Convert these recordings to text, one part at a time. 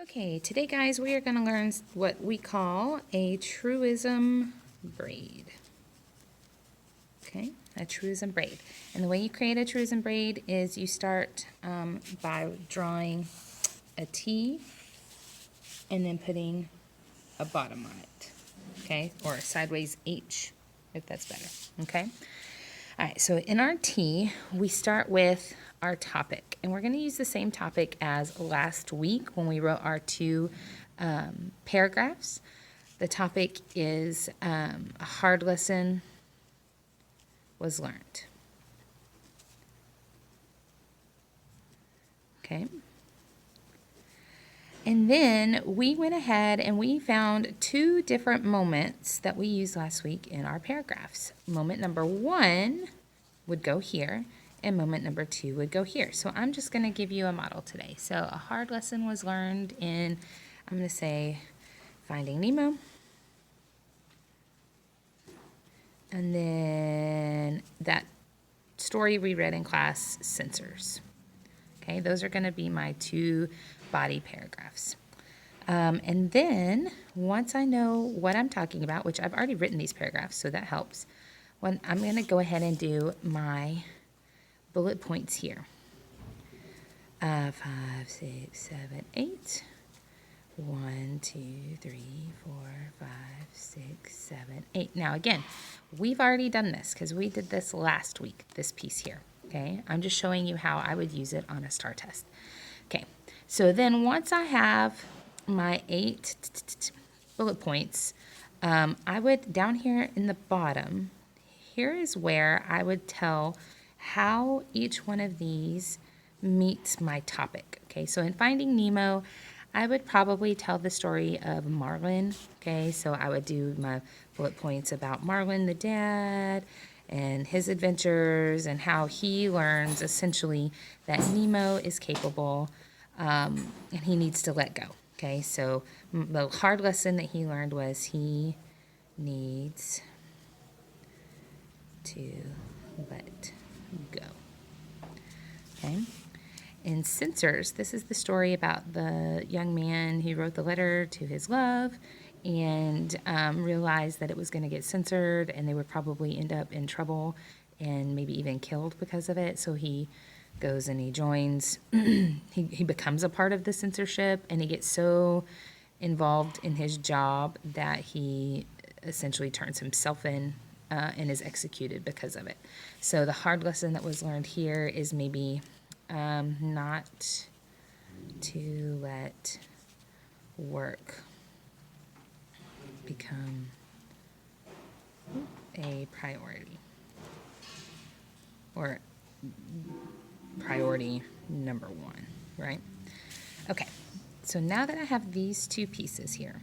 Okay, today guys, we are going to learn what we call a truism braid. Okay, a truism braid. And the way you create a truism braid is you start by drawing a T and then putting a bottom on it. Okay, or a sideways H, if that's better. Okay. All right, so in our T, we start with our topic, and we're going to use the same topic as last week when we wrote our two paragraphs. The topic is a hard lesson was learned. Okay. And then we went ahead and we found two different moments that we used last week in our paragraphs. Moment number one would go here, and moment number two would go here. So I'm just going to give you a model today. So a hard lesson was learned in, I'm going to say, Finding Nemo. And then that story we read in class, Sensors. Okay, those are going to be my two body paragraphs. And then once I know what I'm talking about, which I've already written these paragraphs, so that helps, I'm going to go ahead and do my bullet points here. 5, 6, 7, 8. 1, 2, 3, 4, 5, 6, 7, 8. Now again, we've already done this because we did this last week, this piece here. Okay, I'm just showing you how I would use it on a STAR test. Okay, so then once I have my 8 bullet points, I would, down here in the bottom, here is where I would tell how each one of these meets my topic. Okay, so in Finding Nemo, I would probably tell the story of Marlin. Okay, so I would do my bullet points about Marlin the dad and his adventures and how he learns essentially that Nemo is capable and he needs to let go. Okay, so the hard lesson that he learned was he needs to let go. Okay. In Sensors, this is the story about the young man who wrote the letter to his love and realized that it was going to get censored and they would probably end up in trouble and maybe even killed because of it. So he goes and he joins, he becomes a part of the censorship, and he gets so involved in his job that he essentially turns himself in and is executed because of it. So the hard lesson that was learned here is maybe not to let work become a priority, or priority number one, right? Okay, so now that I have these two pieces here,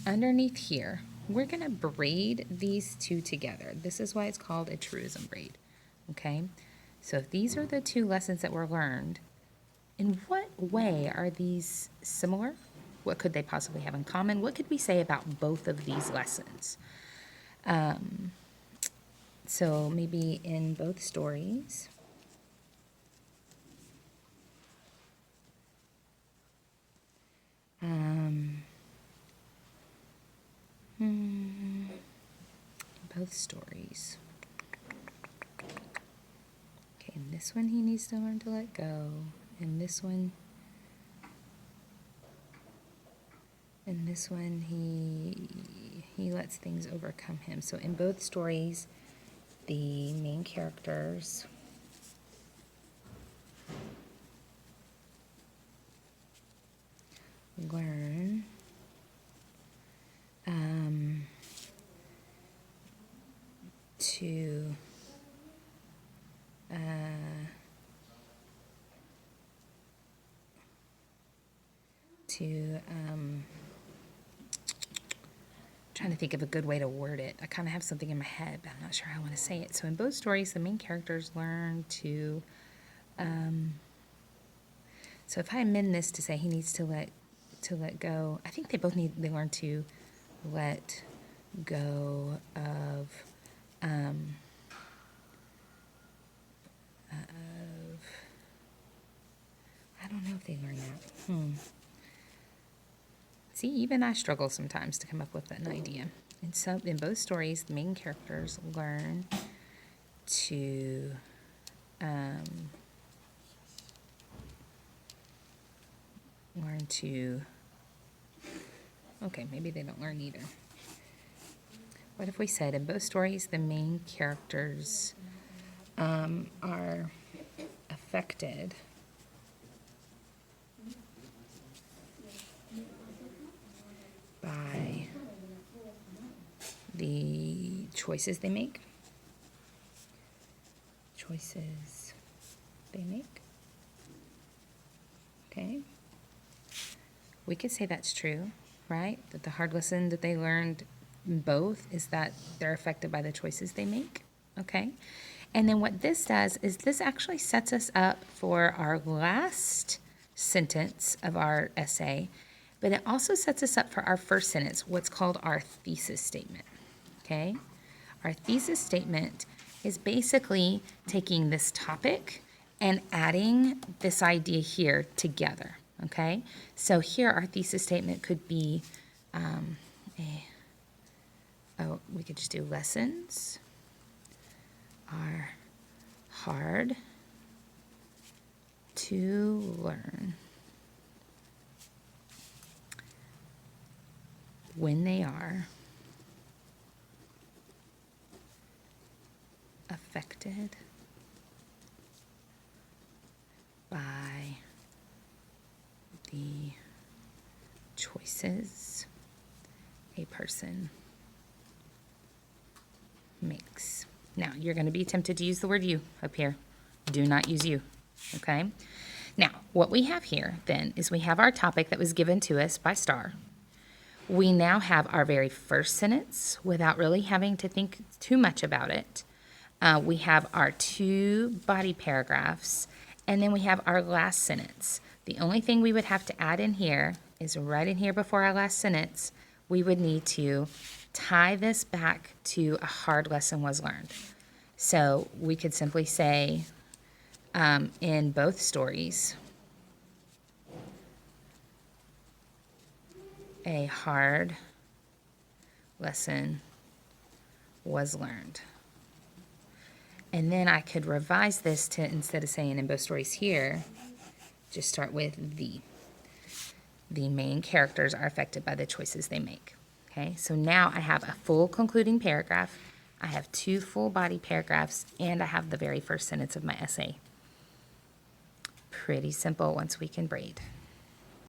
underneath here, we're going to braid these two together. This is why it's called a truism braid, okay? So if these are the two lessons that were learned, in what way are these similar? What could they possibly have in common? What could we say about both of these lessons? So maybe in both stories, both stories. Okay, in this one he needs to learn to let go. In this one, he lets things overcome him. So in both stories, the main characters learn to trying to think of a good way to word it. I kind of have something in my head, but I'm not sure how I want to say it. So in both stories, the main characters learn to, so if I amend this to say he needs to let go, I think they learn to let go of, I don't know if they learn that. See, even I struggle sometimes to come up with an idea. And so in both stories, the main characters learn to okay, maybe they don't learn either. What if we said in both stories the main characters are affected by the choices they make? Choices they make. Okay. We could say that's true, right? That the hard lesson that they learned in both is that they're affected by the choices they make. Okay. And then what this does is this actually sets us up for our last sentence of our essay, but it also sets us up for our first sentence, what's called our thesis statement. Okay. Our thesis statement is basically taking this topic and adding this idea here together, okay? So here our thesis statement could be, we could just do lessons are hard to learn when they are affected by the choices a person makes. Now, you're going to be tempted to use the word you up here. Do not use you, okay? Now, what we have here then is we have our topic that was given to us by Star. We now have our very first sentence without really having to think too much about it. We have our two body paragraphs, and then we have our last sentence. The only thing we would have to add in here is right in here before our last sentence, we would need to tie this back to a hard lesson was learned. So we could simply say in both stories, a hard lesson was learned. And then I could revise this to, instead of saying in both stories here, just start with the. The main characters are affected by the choices they make. Okay, so now I have a full concluding paragraph, I have two full body paragraphs, and I have the very first sentence of my essay. Pretty simple once we can braid.